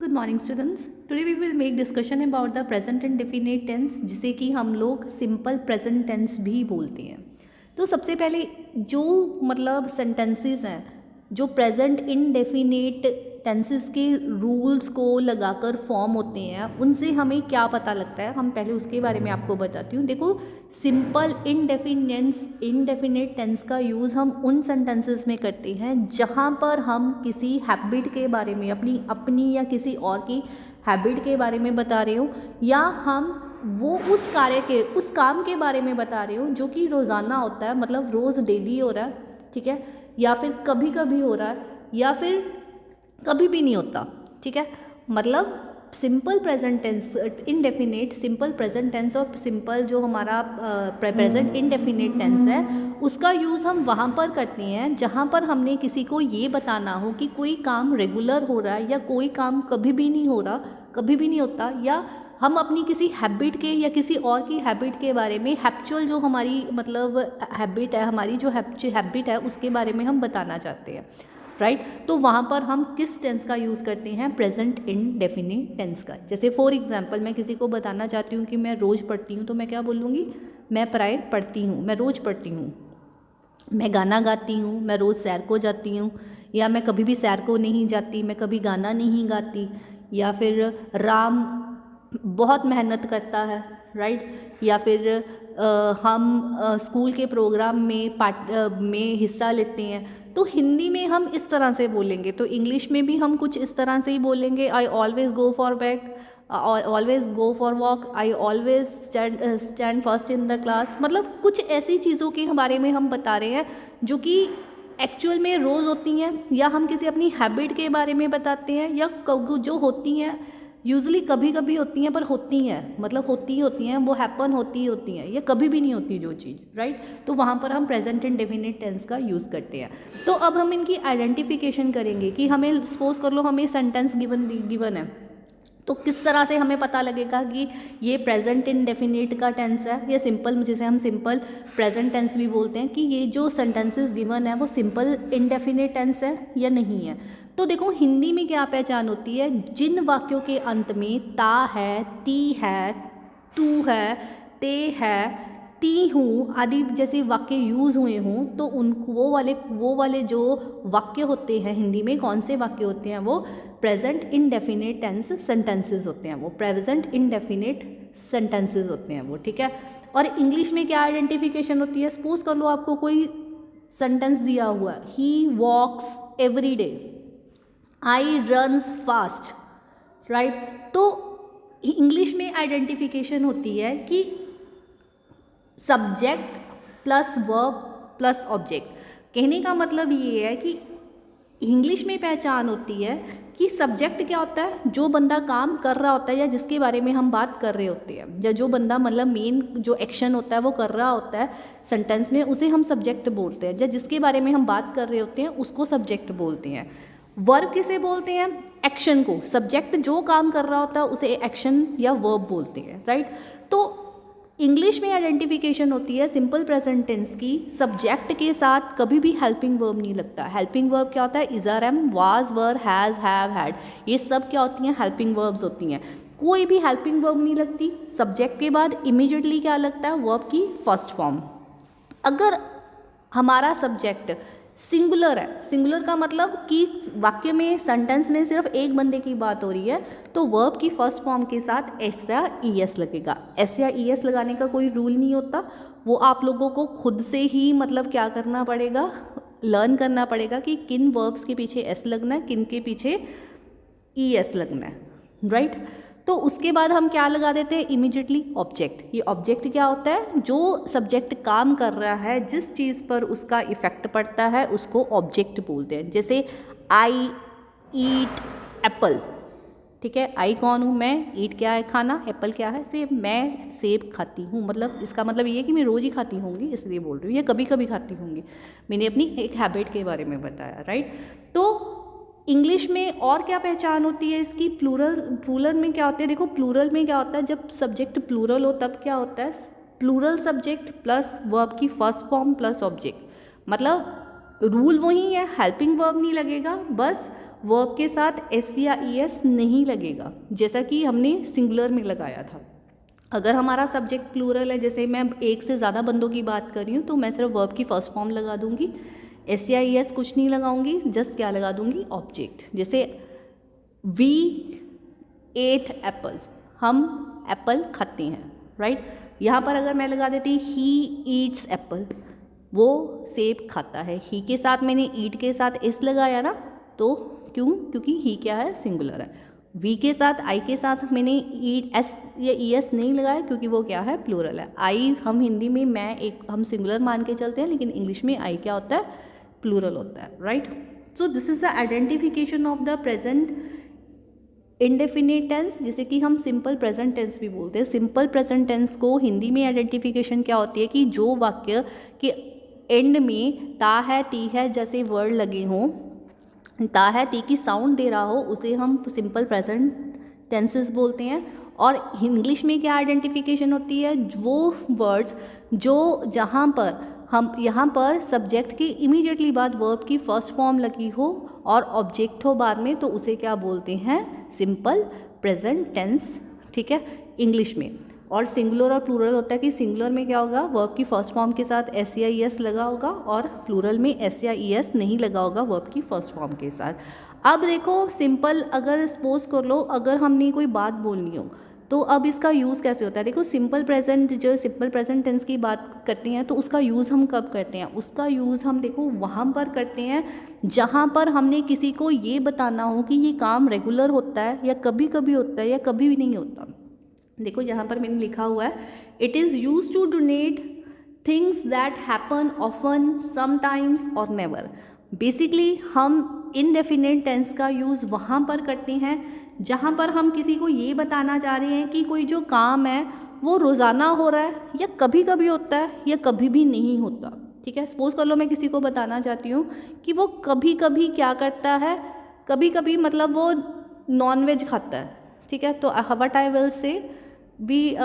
Good morning students. Today we will make discussion about the present indefinite tense, जिसे कि हम लोग simple present tense भी बोलते हैं। तो सबसे पहले जो सेंटेंसेस हैं जो प्रेजेंट इंडेफिनिट टेंसेस के रूल्स को लगाकर फॉर्म होते हैं, उनसे हमें क्या पता लगता है, हम पहले उसके बारे में आपको बताती हूँ। देखो, सिंपल इंडेफिनिट टेंस का यूज़ हम उन सेंटेंसेस में करते हैं जहाँ पर हम किसी हैबिट के बारे में, अपनी या किसी और की हैबिट के बारे में बता रहे हो, या हम वो उस काम के बारे में बता रहे हो जो कि रोज़ाना होता है, मतलब रोज़ डेली हो रहा है, ठीक है, या फिर कभी कभी हो रहा है, या फिर कभी भी नहीं होता, ठीक है। मतलब simple present tense indefinite, simple present tense और सिंपल जो हमारा प्रेजेंट इनडेफिनेट टेंस है, उसका यूज़ हम वहाँ पर करते हैं जहाँ पर हमने किसी को ये बताना हो कि कोई काम रेगुलर हो रहा है या कोई काम कभी भी नहीं हो रहा, कभी भी नहीं होता, या हम अपनी किसी हैबिट के या किसी और की हैबिट के बारे में, हैप्चुअल जो हमारी हैबिट है, हमारी जो हैबिट है उसके बारे में हम बताना चाहते हैं, राइट। तो वहाँ पर हम किस टेंस का यूज़ करते हैं? प्रेजेंट इंडेफिनिट टेंस का। जैसे फॉर एग्जांपल, मैं किसी को बताना चाहती हूँ कि मैं रोज़ पढ़ती हूँ, तो मैं क्या बोलूँगी? मैं प्राय पढ़ती हूँ, मैं रोज़ पढ़ती हूँ। मैं गाना गाती हूँ, मैं रोज़ सैर को जाती हूँ, या मैं कभी भी सैर को नहीं जाती, मैं कभी गाना नहीं गाती। या फिर राम बहुत मेहनत करता है, राइट। या फिर हम स्कूल के प्रोग्राम में हिस्सा लेते हैं। तो हिंदी में हम इस तरह से बोलेंगे, तो इंग्लिश में भी हम कुछ इस तरह से ही बोलेंगे। I always go for walk, I always stand first in the class. मतलब कुछ ऐसी चीज़ों के बारे में हम बता रहे हैं जो कि एक्चुअल में रोज़ होती हैं, या हम किसी अपनी हैबिट के बारे में बताते हैं, या जो होती हैं, यूजली कभी कभी होती हैं, पर होती हैं, मतलब होती हैं, वो हैपन होती हैं, ये कभी भी नहीं होती जो चीज़, राइट। तो वहाँ पर हम प्रेजेंट इंडेफिनिट टेंस का यूज़ करते हैं। तो अब हम इनकी आइडेंटिफिकेशन करेंगे कि हमें, सपोज कर लो, हमें सेंटेंस गिवन है, तो किस तरह से हमें पता लगेगा कि ये प्रेजेंट इंडेफिनिट का टेंस है या सिंपल, जिसे हम सिंपल प्रेजेंट टेंस भी बोलते हैं, कि ये जो सेंटेंसेस गिवन है वो सिंपल इंडेफिनिट टेंस है या नहीं है। तो देखो, हिंदी में क्या पहचान होती है? जिन वाक्यों के अंत में ता है, ती है, तू है, ते है, ती हूँ आदि जैसे वाक्य यूज़ हुए हों, तो उनको वो वाले जो वाक्य होते हैं हिंदी में, कौन से वाक्य होते हैं? वो प्रेजेंट इंडेफिनिट टेंस सेंटेंसेस होते हैं, वो प्रेजेंट इंडेफिनिट सेंटेंसेस होते हैं वो, ठीक है। और इंग्लिश में क्या आइडेंटिफिकेशन होती है? सपोज कर लो आपको कोई सेंटेंस दिया हुआ है, ही वॉक्स एवरी डे, आई रन्स फास्ट, राइट। तो इंग्लिश में आइडेंटिफिकेशन होती है कि subject plus verb plus object. कहने का मतलब ये है कि इंग्लिश में पहचान होती है कि सब्जेक्ट क्या होता है? जो बंदा काम कर रहा होता है या जिसके बारे में हम बात कर रहे होते हैं, या जो बंदा मेन जो एक्शन होता है वो कर रहा होता है सेंटेंस में, उसे हम सब्जेक्ट बोलते हैं। या जिसके बारे में हम बात कर रहे होते हैं उसको सब्जेक्ट बोलते हैं। वर्ब किसे बोलते हैं? एक्शन को। सब्जेक्ट जो काम कर रहा होता है उसे एक्शन या वर्ब बोलते हैं, राइट। तो इंग्लिश में आइडेंटिफिकेशन होती है सिंपल प्रेजेंट टेंस की, सब्जेक्ट के साथ कभी भी हेल्पिंग वर्ब नहीं लगता। हेल्पिंग वर्ब क्या होता है? Is, are, am, was, were, has, have, had, ये सब क्या होती हैं? हेल्पिंग वर्ब्स होती हैं। कोई भी हेल्पिंग वर्ब नहीं लगती। सब्जेक्ट के बाद इमीडिएटली क्या लगता है? वर्ब की फर्स्ट फॉर्म। अगर हमारा सब्जेक्ट सिंगुलर है, सिंगुलर का मतलब कि वाक्य में, सेंटेंस में सिर्फ एक बंदे की बात हो रही है, तो वर्ब की फर्स्ट फॉर्म के साथ एस या ई एस लगेगा। एस या ई एस लगाने का कोई रूल नहीं होता, वो आप लोगों को खुद से ही क्या करना पड़ेगा? लर्न करना पड़ेगा कि किन वर्ब्स के पीछे एस लगना है, किन के पीछे ई एस लगना है, राइट। तो उसके बाद हम क्या लगा देते हैं? Immediately object. ये ऑब्जेक्ट क्या होता है? जो सब्जेक्ट काम कर रहा है, जिस चीज़ पर उसका इफेक्ट पड़ता है, उसको ऑब्जेक्ट बोलते हैं। जैसे आई ईट एप्पल, ठीक है। आई कौन हूँ? मैं। ईट क्या है? खाना। एप्पल क्या है? सेब। मैं सेब खाती हूँ, मतलब इसका मतलब ये है कि मैं रोज़ ही खाती होंगी, इसलिए बोल रही हूँ, या कभी कभी खाती होंगी। मैंने अपनी एक हैबिट के बारे में बताया, राइट। तो इंग्लिश में और क्या पहचान होती है इसकी? प्लूरल में क्या होता है? देखो, प्लूरल में क्या होता है? जब सब्जेक्ट प्लूरल हो तब क्या होता है? प्लूरल सब्जेक्ट प्लस वर्ब की फर्स्ट फॉर्म प्लस ऑब्जेक्ट। मतलब रूल वही है, हेल्पिंग वर्ब नहीं लगेगा, बस वर्ब के साथ एस या ई एस नहीं लगेगा, जैसा कि हमने सिंगुलर में लगाया था। अगर हमारा सब्जेक्ट प्लूरल है, जैसे मैं एक से ज़्यादा बंदों की बात कर रही हूँ, तो मैं सिर्फ वर्ब की फर्स्ट फॉर्म लगा दूंगी, एस या ई एस कुछ नहीं लगाऊंगी, जस्ट क्या लगा दूंगी, ऑब्जेक्ट। जैसे वी एट एप्पल, हम एप्पल खाते हैं, राइट। यहाँ पर अगर मैं लगा देती ही ईट्स एप्पल, वो सेब खाता है, ही के साथ मैंने ईट के साथ एस लगाया ना, तो क्यों, क्योंकि ही क्या है, सिंगुलर है। वी के साथ आई के साथ मैंने ई एस या ई एस नहीं लगाया, क्योंकि वो क्या है, प्लूरल है। आई हम हिंदी में हम सिंगुलर मान के चलते हैं, लेकिन इंग्लिश में आई क्या होता है, प्लूरल होता है, right. So this is the identification of the present indefinite tense, जिसे कि हम सिंपल प्रेजेंट टेंस भी बोलते हैं। सिंपल प्रेजेंट टेंस को हिंदी में आइडेंटिफिकेशन क्या होती है कि जो वाक्य के एंड में ता है ती है जैसे वर्ड लगे हों, ता है ती की साउंड दे रहा हो, उसे हम सिंपल प्रेजेंट टेंसेस बोलते हैं। और इंग्लिश में क्या आइडेंटिफिकेशन होती है, वो वर्ड्स जो जहाँ पर हम यहाँ पर सब्जेक्ट के इमीडिएटली बाद वर्ब की फर्स्ट फॉर्म लगी हो और ऑब्जेक्ट हो बाद में, तो उसे क्या बोलते हैं, सिंपल प्रेजेंट टेंस, ठीक है, इंग्लिश में। और सिंगुलर और प्लूरल होता है कि सिंगुलर में क्या होगा, वर्ब की फर्स्ट फॉर्म के साथ एस या ई एस लगा होगा, और प्लूरल में एस या ई एस नहीं लगा होगा वर्ब की फर्स्ट फॉर्म के साथ। अब देखो सिंपल, अगर सपोज कर लो अगर हमने कोई बात बोलनी हो, तो अब इसका यूज़ कैसे होता है। देखो सिंपल प्रेजेंट, जो सिंपल प्रेजेंट टेंस की बात करते हैं, तो उसका यूज़ हम कब करते हैं, उसका यूज़ हम देखो वहाँ पर करते हैं जहाँ पर हमने किसी को ये बताना हो कि ये काम रेगुलर होता है या कभी कभी होता है या कभी भी नहीं होता। देखो यहाँ पर मैंने लिखा हुआ है, it is use to donate things that happen often, sometimes और नेवर। बेसिकली हम इनडेफिनेट टेंस का यूज़ वहाँ पर करते हैं जहाँ पर हम किसी को ये बताना चाह रहे हैं कि कोई जो काम है वो रोज़ाना हो रहा है या कभी कभी होता है या कभी भी नहीं होता, ठीक है। सपोज कर लो मैं किसी को बताना चाहती हूँ कि वो कभी कभी क्या करता है, कभी कभी मतलब वो नॉनवेज खाता है, ठीक है। तो व्हाट आई विल से भी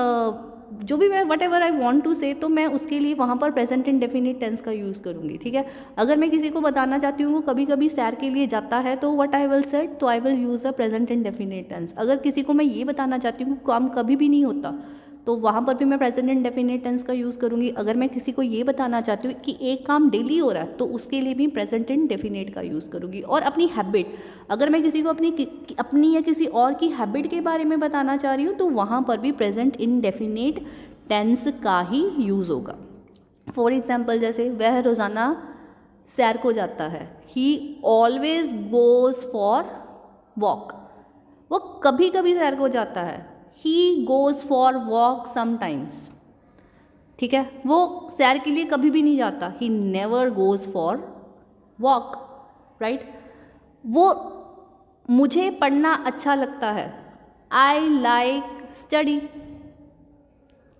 जो भी मैं whatever I want to say, तो मैं उसके लिए वहाँ पर प्रेजेंट इंडेफिनिट टेंस का यूज़ करूँगी, ठीक है। अगर मैं किसी को बताना चाहती हूँ वो कभी कभी सैर के लिए जाता है, तो वट आई विल सेड, तो I will use the present indefinite tense. अगर किसी को मैं ये बताना चाहती हूँ काम कभी भी नहीं होता, तो वहाँ पर भी मैं प्रेजेंट इंडेफिनिट टेंस का यूज़ करूँगी। अगर मैं किसी को ये बताना चाहती हूँ कि एक काम डेली हो रहा है, तो उसके लिए भी प्रेजेंट इंडेफिनिट का यूज़ करूँगी। और अपनी हैबिट, अगर मैं किसी को अपनी या किसी और की हैबिट के बारे में बताना चाह रही हूँ, तो वहाँ पर भी प्रेजेंट इंडेफिनिट टेंस का ही यूज़ होगा। फॉर एग्जाम्पल, जैसे वह रोज़ाना सैर को जाता है, ही ऑलवेज गोज़ फॉर वॉक, वो कभी कभी सैर को जाता है, he goes for walk sometimes, ठीक है। वो सैर के लिए कभी भी नहीं जाता, he never goes for walk, right. वो मुझे पढ़ना अच्छा लगता है, आई लाइक स्टडी,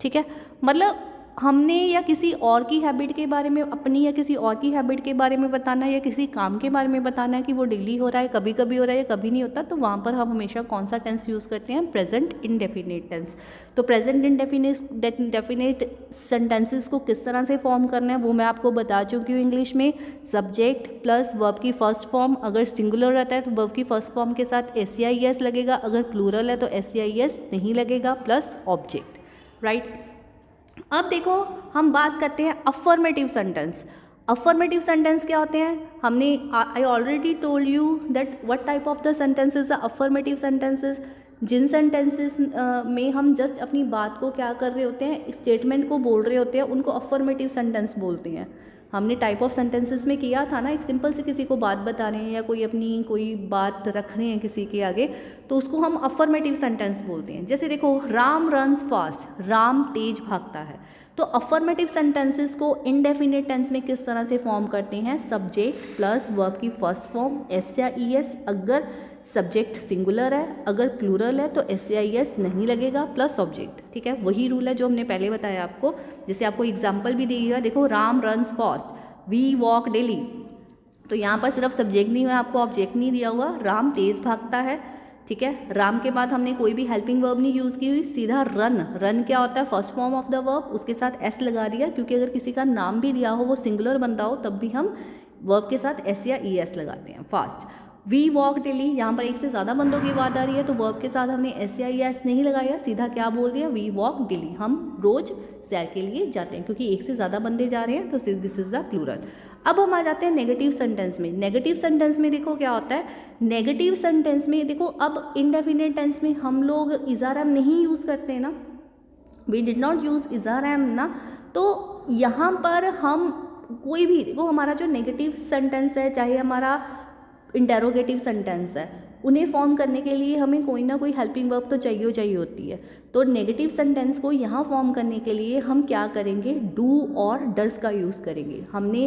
ठीक है। मतलब हमने या किसी और की हैबिट के बारे में, अपनी या किसी और की हैबिट के बारे में बताना है या किसी काम के बारे में बताना है कि वो डेली हो रहा है, कभी कभी हो रहा है या कभी नहीं होता, तो वहाँ पर हम हमेशा कौन सा टेंस यूज़ करते हैं, प्रेजेंट इंडेफिनिट टेंस। तो प्रेजेंट इंडेफिनिट सेंटेंसेस को किस तरह से फॉर्म करना है वो मैं आपको बता चुकी हूँ इंग्लिश में। सब्जेक्ट प्लस वर्ब की फर्स्ट फॉर्म, अगर सिंगुलर रहता है तो वर्ब की फर्स्ट फॉर्म के साथ एस या ई एस लगेगा, अगर प्लूरल है तो एस या ई एस नहीं लगेगा, प्लस ऑब्जेक्ट, राइट। अब देखो हम बात करते हैं अफर्मेटिव सेंटेंस। अफर्मेटिव सेंटेंस क्या होते हैं, हमने I already told you that what type of the sentences are affirmative sentences. जिन सेंटेंसेस में हम जस्ट अपनी बात को क्या कर रहे होते हैं, स्टेटमेंट को बोल रहे होते हैं, उनको अफर्मेटिव सेंटेंस बोलते हैं। हमने टाइप ऑफ सेंटेंसेस में किया था ना, एक सिंपल से किसी को बात बता रहे हैं या कोई बात रख रहे हैं किसी के आगे, तो उसको हम अफर्मेटिव सेंटेंस बोलते हैं। जैसे देखो, राम रन्स फास्ट, राम तेज भागता है। तो अफर्मेटिव सेंटेंसेस को इंडेफिनिट टेंस में किस तरह से फॉर्म करते हैं, सब्जेक्ट प्लस वर्ब की फर्स्ट फॉर्म एस या ई एस, अगर सब्जेक्ट सिंगुलर है, अगर प्लूरल है तो एस या ई एस नहीं लगेगा, प्लस ऑब्जेक्ट, ठीक है। वही रूल है जो हमने पहले बताया आपको। जैसे आपको एग्जाम्पल भी दी है, देखो Ram runs fast, we walk daily, तो यहाँ पर सिर्फ सब्जेक्ट नहीं हुआ, आपको ऑब्जेक्ट नहीं दिया हुआ, राम तेज भागता है, ठीक है। राम के बाद हमने कोई भी हेल्पिंग वर्ब नहीं यूज़ की हुई, सीधा रन क्या होता है, first form of the verb, उसके साथ एस लगा दिया, क्योंकि अगर किसी का नाम भी दिया हो वो सिंगुलर बनता हो तब भी हम वर्ब के साथ एस या ई एस लगाते हैं। फास्ट, वी वॉक डेली, यहाँ पर एक से ज़्यादा बंदों की बात आ रही है तो वर्ब के साथ हमने एस या ई एस नहीं लगाया, सीधा क्या बोल दिया, वी वॉक डेली, हम रोज़ सैर के लिए जाते हैं, क्योंकि एक से ज़्यादा बंदे जा रहे हैं तो दिस इज़ द प्लूरल। अब हम आ जाते हैं नेगेटिव सेंटेंस में। नेगेटिव सेंटेंस में देखो क्या होता है, नेगेटिव सेंटेंस में देखो अब इनडेफिनिट टेंस में हम लोग इज़ आर एम नहीं यूज़ करते ना, we did not use is are am ना, तो यहाँ पर हम कोई भी देखो हमारा जो नेगेटिव सेंटेंस है, चाहे हमारा इंटेरोगेटिव सेंटेंस है, उन्हें फॉर्म करने के लिए हमें कोई ना कोई हेल्पिंग वर्ब तो चाहिए होती है। तो नेगेटिव सेंटेंस को यहाँ फॉर्म करने के लिए हम क्या करेंगे, डू और डज का यूज़ करेंगे। हमने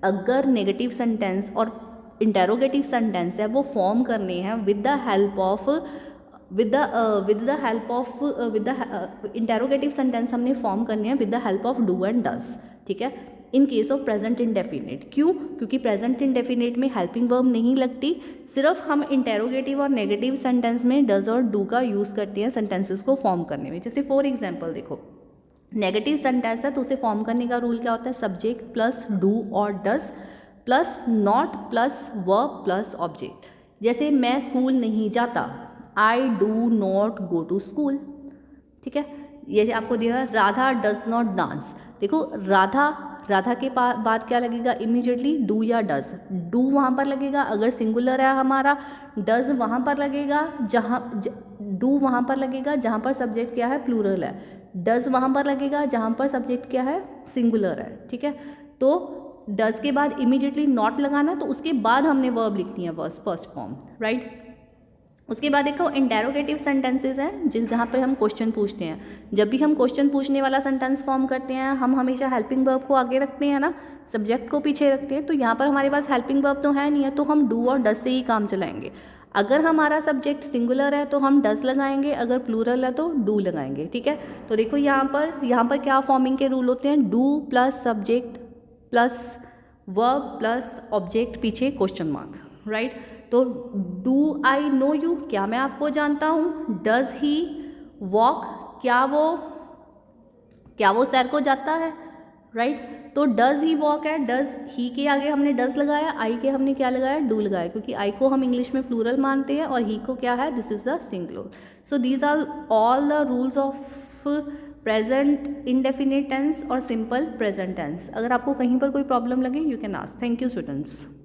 अगर नेगेटिव सेंटेंस और इंटेरोगेटिव सेंटेंस है वो फॉर्म करने हैं with the help of interrogative sentence हमने फॉर्म करने हैं with the help of do and does, ठीक है। In case of present indefinite, क्यों, क्योंकि प्रेजेंट इंडेफिनिट में हेल्पिंग वर्ब नहीं लगती, सिर्फ हम इंटेरोगेटिव और नेगेटिव सेंटेंस में डज और डू का यूज़ करते हैं सेंटेंसेस को फॉर्म करने में। जैसे फॉर एग्जांपल देखो, नेगेटिव सेंटेंस है तो उसे फॉर्म करने का रूल क्या होता है, सब्जेक्ट प्लस डू और does plus not plus verb plus object. जैसे मैं स्कूल नहीं जाता, I do not go to school, ठीक है। ये आपको दिया राधा डज नॉट डांस, देखो राधा के बाद क्या लगेगा इमीडिएटली, डू या डज, डू वहाँ पर लगेगा अगर सिंगुलर है हमारा, डज वहाँ पर लगेगा डू वहाँ पर लगेगा जहाँ पर सब्जेक्ट क्या है, प्लूरल है, डज वहाँ पर लगेगा जहाँ पर सब्जेक्ट क्या है, सिंगुलर है, ठीक है। तो डज के बाद इमीडिएटली नॉट लगाना, तो उसके बाद हमने वर्ब लिखनी है फर्स्ट फॉर्म, राइट। उसके बाद देखो इंटेरोगेटिव सेंटेंसेस हैं जहाँ पे हम क्वेश्चन पूछते हैं। जब भी हम क्वेश्चन पूछने वाला सेंटेंस फॉर्म करते हैं हम हमेशा हेल्पिंग वर्ब को आगे रखते हैं ना, सब्जेक्ट को पीछे रखते हैं। तो यहाँ पर हमारे पास हेल्पिंग वर्ब तो है नहीं है, तो हम डू और डज से ही काम चलाएंगे। अगर हमारा सब्जेक्ट सिंगुलर है तो हम डज लगाएंगे, अगर प्लूरल है तो डू लगाएंगे, ठीक है। तो देखो यहाँ पर क्या फॉर्मिंग के रूल होते हैं, do plus subject plus verb plus object पीछे क्वेश्चन मार्क, राइट। तो डू आई नो यू, क्या मैं आपको जानता हूँ, डज ही वॉक, क्या वो सैर को जाता है, राइट। तो डज ही वॉक है, डज ही के आगे हमने डज लगाया, आई के हमने क्या लगाया, डू लगाया, क्योंकि आई को हम इंग्लिश में प्लूरल मानते हैं और ही को क्या है, this is the singular. So these are all the rules of present indefinite tense और सिंपल प्रेजेंट टेंस। अगर आपको कहीं पर कोई प्रॉब्लम लगे you can ask. Thank you students.